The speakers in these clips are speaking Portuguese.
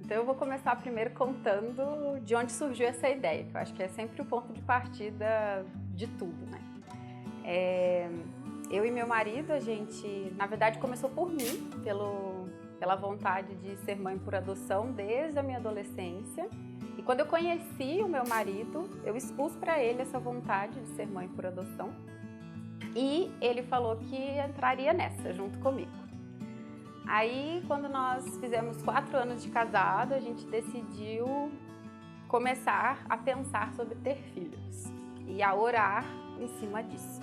Então eu vou começar primeiro contando de onde surgiu essa ideia, que eu acho que é sempre o ponto de partida de tudo, né? Eu e meu marido, a gente, na verdade, começou por mim, pela vontade de ser mãe por adoção desde a minha adolescência. E quando eu conheci o meu marido, eu expus para ele essa vontade de ser mãe por adoção. E ele falou que entraria nessa, junto comigo. Aí, quando nós fizemos 4 anos de casado, a gente decidiu começar a pensar sobre ter filhos e a orar em cima disso.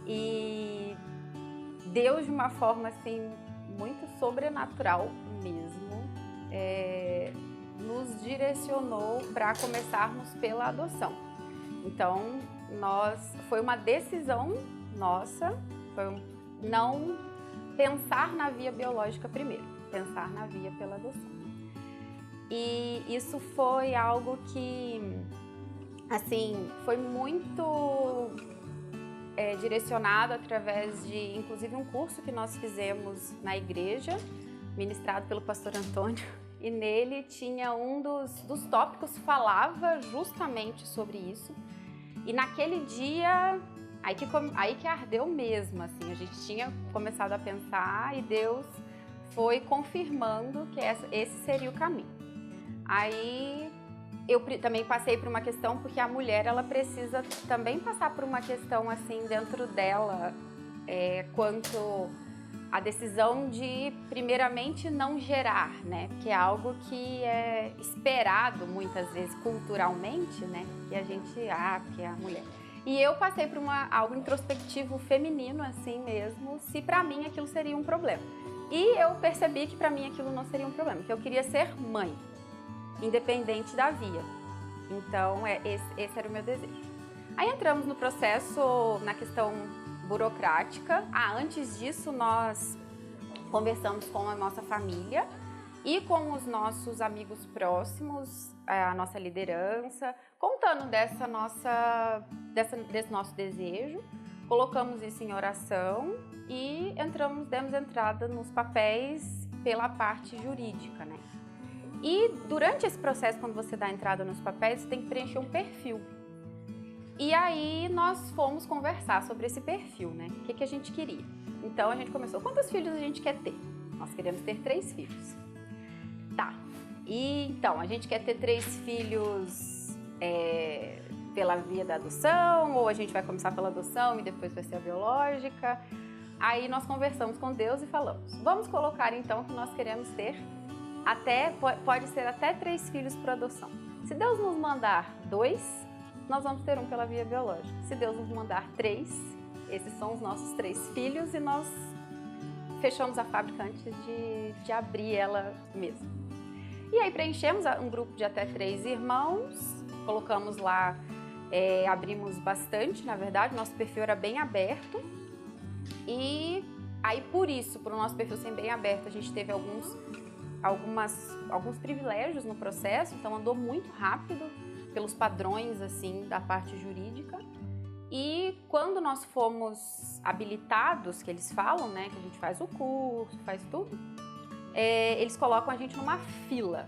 E Deus, de uma forma assim, muito sobrenatural mesmo, nos direcionou para começarmos pela adoção. Então, foi uma decisão nossa, não pensar na via biológica primeiro, pensar na via pela adoção. E isso foi algo que, assim, foi muito direcionado através de, inclusive, um curso que nós fizemos na igreja, ministrado pelo pastor Antônio, e nele tinha um dos tópicos falava justamente sobre isso. E naquele dia, aí que ardeu mesmo, assim, a gente tinha começado a pensar e Deus foi confirmando que esse seria o caminho. Aí eu também passei por uma questão, porque a mulher, ela precisa também passar por uma questão assim dentro dela, quanto a decisão de, primeiramente, não gerar, né? Que é algo que é esperado muitas vezes culturalmente, né? Que a gente, porque é a mulher. E eu passei por algo introspectivo feminino, assim mesmo, se pra mim aquilo seria um problema. E eu percebi que pra mim aquilo não seria um problema, que eu queria ser mãe, independente da via. Então, esse era o meu desejo. Aí entramos no processo, na questão burocrática. Antes disso, nós conversamos com a nossa família e com os nossos amigos próximos, a nossa liderança, contando desse nosso desejo. Colocamos isso em oração e demos entrada nos papéis pela parte jurídica, né? E durante esse processo, quando você dá entrada nos papéis, você tem que preencher um perfil. E aí nós fomos conversar sobre esse perfil, né? O que a gente queria. Então a gente começou, quantos filhos a gente quer ter? Nós queremos ter 3 filhos. Tá. E então, a gente quer ter 3 filhos pela via da adoção, ou a gente vai começar pela adoção e depois vai ser a biológica. Aí nós conversamos com Deus e falamos, vamos colocar então que nós queremos ter pode ser até 3 filhos por adoção. Se Deus nos mandar 2, nós vamos ter um pela via biológica. Se Deus nos mandar 3, esses são os nossos 3 filhos e nós fechamos a fábrica antes de abrir ela mesmo. E aí preenchemos um grupo de até 3 irmãos, colocamos lá, abrimos bastante, na verdade, nosso perfil era bem aberto. E aí por o nosso perfil ser bem aberto, a gente teve alguns privilégios no processo, então andou muito rápido pelos padrões assim da parte jurídica. E quando nós fomos habilitados, que eles falam, né, que a gente faz o curso, faz tudo, eles colocam a gente numa fila.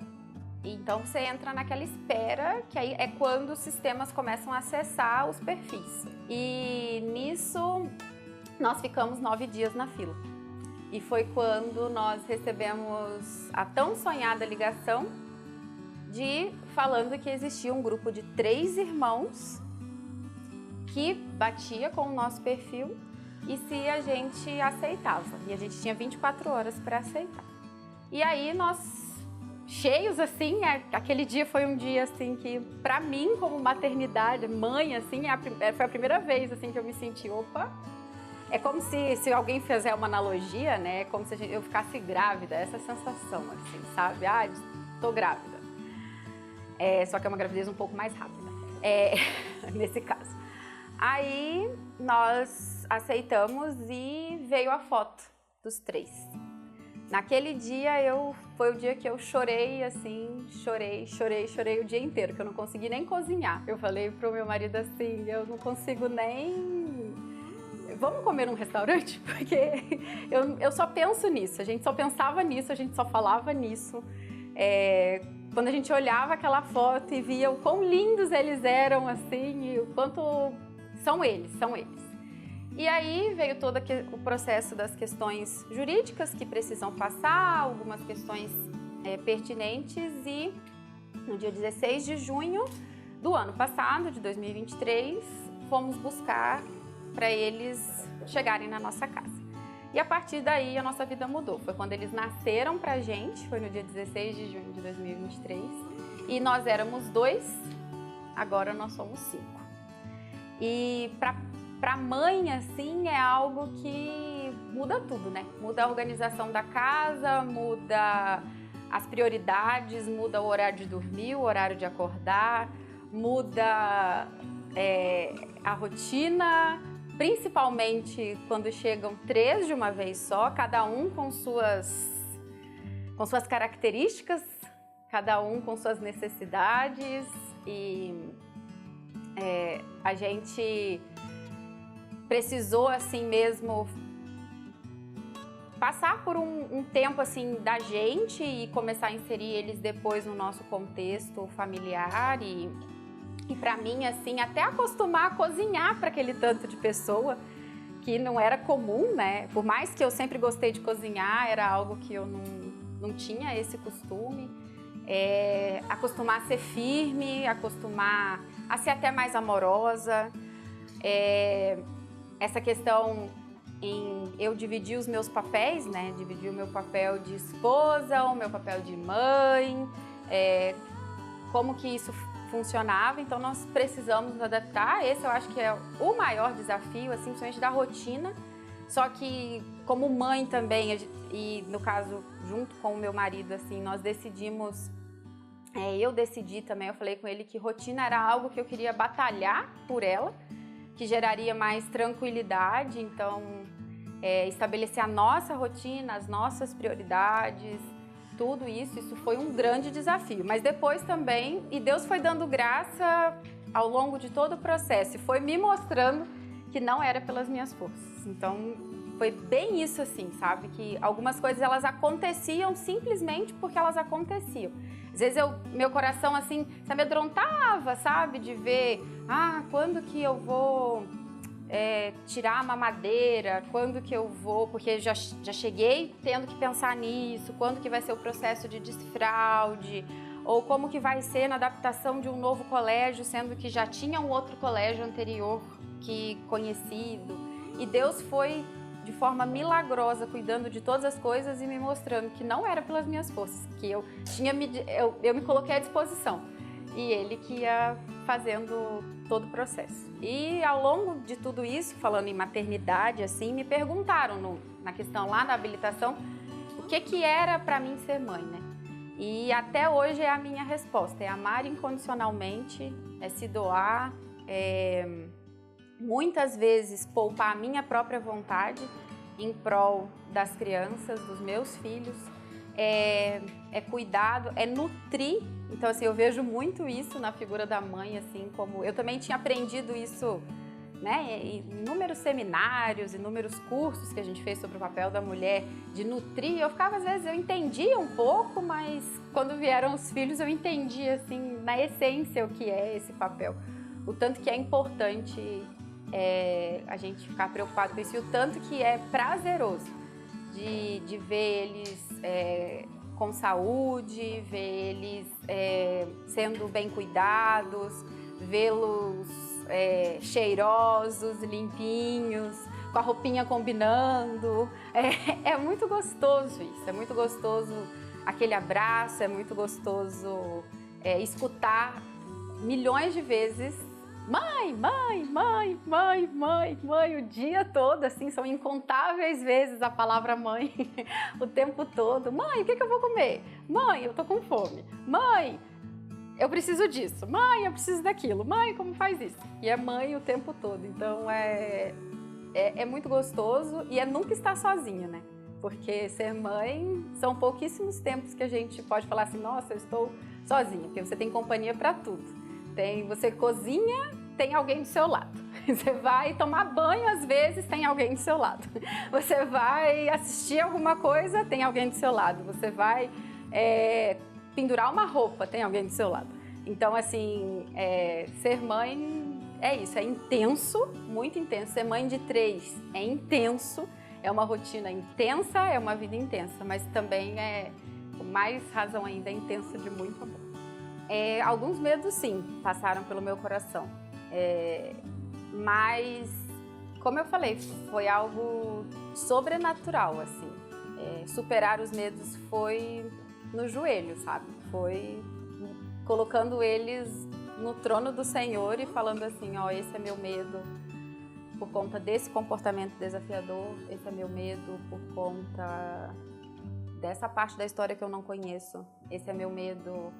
Então você entra naquela espera, que aí é quando os sistemas começam a acessar os perfis. E nisso nós ficamos 9 dias na fila. E foi quando nós recebemos a tão sonhada ligação falando que existia um grupo de 3 irmãos que batia com o nosso perfil e se a gente aceitava. E a gente tinha 24 horas para aceitar. E aí nós, cheios assim, aquele dia foi um dia assim que, para mim, como maternidade, mãe, assim, foi a primeira vez assim que eu me senti, opa. É como se alguém fizer uma analogia, né? É como se eu ficasse grávida, essa sensação, assim, sabe? Tô grávida. Só que é uma gravidez um pouco mais rápida, nesse caso. Aí nós aceitamos e veio a foto dos 3. Naquele dia foi o dia que eu chorei, assim, chorei o dia inteiro, que eu não consegui nem cozinhar. Eu falei pro meu marido assim, eu não consigo nem... Vamos comer num restaurante? Porque eu só penso nisso, a gente só pensava nisso, a gente só falava nisso. Quando a gente olhava aquela foto e via o quão lindos eles eram, assim, e o quanto são eles. E aí veio todo o processo das questões jurídicas que precisam passar, algumas questões pertinentes, e no dia 16 de junho do ano passado, de 2023, fomos buscar para eles chegarem na nossa casa. E a partir daí a nossa vida mudou. Foi quando eles nasceram pra gente, foi no dia 16 de junho de 2023. E nós éramos 2, agora nós somos 5. E pra mãe, assim, é algo que muda tudo, né? Muda a organização da casa, muda as prioridades, muda o horário de dormir, o horário de acordar, muda a rotina. Principalmente quando chegam 3 de uma vez só, cada um com suas características, cada um com suas necessidades, e a gente precisou assim mesmo passar por um tempo assim da gente e começar a inserir eles depois no nosso contexto familiar, e para mim, assim, até acostumar a cozinhar para aquele tanto de pessoa, que não era comum, né? Por mais que eu sempre gostei de cozinhar, era algo que eu não tinha esse costume. Acostumar a ser firme, acostumar a ser até mais amorosa. Essa questão em eu dividir os meus papéis, né? Dividir o meu papel de esposa, o meu papel de mãe, como que isso funcionava. Então nós precisamos nos adaptar. Esse eu acho que é o maior desafio, assim, principalmente da rotina. Só que como mãe também, e no caso junto com o meu marido, assim, nós decidimos, eu decidi também, eu falei com ele que rotina era algo que eu queria batalhar por ela, que geraria mais tranquilidade. Então estabelecer a nossa rotina, as nossas prioridades, tudo isso foi um grande desafio. Mas depois também, e Deus foi dando graça ao longo de todo o processo, e foi me mostrando que não era pelas minhas forças. Então foi bem isso, assim, sabe? Que algumas coisas elas aconteciam simplesmente porque elas aconteciam. Às vezes meu coração assim se amedrontava, sabe? De ver, quando que eu vou tirar a mamadeira, quando que eu vou, porque já cheguei tendo que pensar nisso, quando que vai ser o processo de desfraude, ou como que vai ser na adaptação de um novo colégio, sendo que já tinha um outro colégio anterior que conhecido. E Deus foi de forma milagrosa cuidando de todas as coisas e me mostrando que não era pelas minhas forças, que eu me coloquei à disposição, e Ele que ia fazendo todo o processo. E ao longo de tudo isso, falando em maternidade, assim, me perguntaram na questão lá da habilitação, o que era para mim ser mãe, né? E até hoje é a minha resposta, é amar incondicionalmente, é se doar, muitas vezes poupar a minha própria vontade em prol das crianças, dos meus filhos, cuidado, é nutrir. Então, assim, eu vejo muito isso na figura da mãe, assim, como eu também tinha aprendido isso, né, em inúmeros seminários, inúmeros cursos que a gente fez sobre o papel da mulher, de nutrir. Eu ficava, às vezes, eu entendia um pouco, mas quando vieram os filhos eu entendi, assim, na essência o que é esse papel. O tanto que é importante a gente ficar preocupado com isso, e o tanto que é prazeroso de ver eles com saúde, ver eles sendo bem cuidados, vê-los cheirosos, limpinhos, com a roupinha combinando. É muito gostoso isso, é muito gostoso aquele abraço, é muito gostoso escutar milhões de vezes mãe, mãe, mãe, mãe, mãe, mãe, o dia todo, assim, são incontáveis vezes a palavra mãe, o tempo todo. Mãe, o que eu vou comer? Mãe, eu tô com fome. Mãe, eu preciso disso. Mãe, eu preciso daquilo. Mãe, como faz isso? E é mãe o tempo todo. Então, é muito gostoso, e nunca estar sozinha, né? Porque ser mãe, são pouquíssimos tempos que a gente pode falar assim, nossa, eu estou sozinha, porque você tem companhia para tudo. Você cozinha, tem alguém do seu lado. Você vai tomar banho, às vezes tem alguém do seu lado. Você vai assistir alguma coisa, tem alguém do seu lado. Você vai pendurar uma roupa, tem alguém do seu lado. Então, assim, ser mãe é isso, é intenso, muito intenso. Ser mãe de 3 é intenso, é uma rotina intensa, é uma vida intensa, mas também com mais razão ainda, é intenso de muito amor. Alguns medos, sim, passaram pelo meu coração, mas, como eu falei, foi algo sobrenatural, assim. Superar os medos foi no joelho, sabe? Foi colocando eles no trono do Senhor e falando assim, ó, esse é meu medo por conta desse comportamento desafiador, esse é meu medo por conta dessa parte da história que eu não conheço, esse é meu medo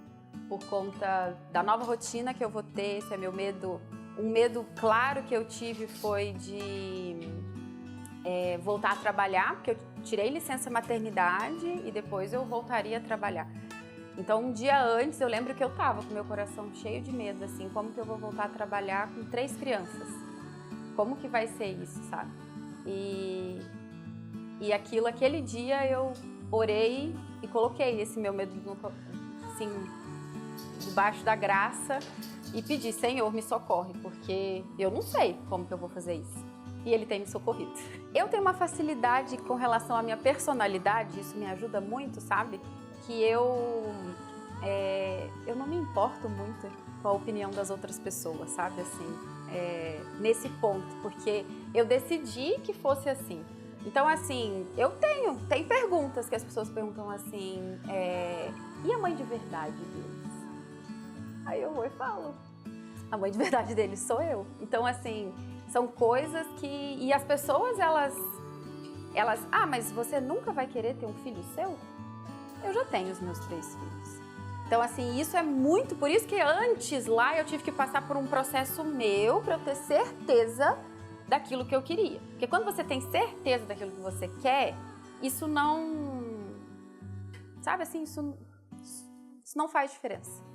por conta da nova rotina que eu vou ter, esse é meu medo. Um medo claro que eu tive foi de voltar a trabalhar, porque eu tirei licença maternidade e depois eu voltaria a trabalhar. Então, um dia antes, eu lembro que eu tava com meu coração cheio de medo, assim, como que eu vou voltar a trabalhar com 3 crianças? Como que vai ser isso, sabe? E aquele dia eu orei e coloquei esse meu medo assim, debaixo da graça e pedi, Senhor, me socorre, porque eu não sei como que eu vou fazer isso. E Ele tem me socorrido. Eu tenho uma facilidade com relação à minha personalidade, isso me ajuda muito, sabe? Que eu não me importo muito com a opinião das outras pessoas, sabe? Assim, nesse ponto, porque eu decidi que fosse assim. Então, assim, tem perguntas que as pessoas perguntam assim, e a mãe de verdade deles? Aí eu vou e falo, a mãe de verdade deles sou eu. Então, assim, são coisas que... E as pessoas, elas... mas você nunca vai querer ter um filho seu? Eu já tenho os meus 3 filhos. Então, assim, isso é muito... Por isso que antes lá eu tive que passar por um processo meu para eu ter certeza daquilo que eu queria. Porque quando você tem certeza daquilo que você quer, isso não... Sabe assim, isso não faz diferença.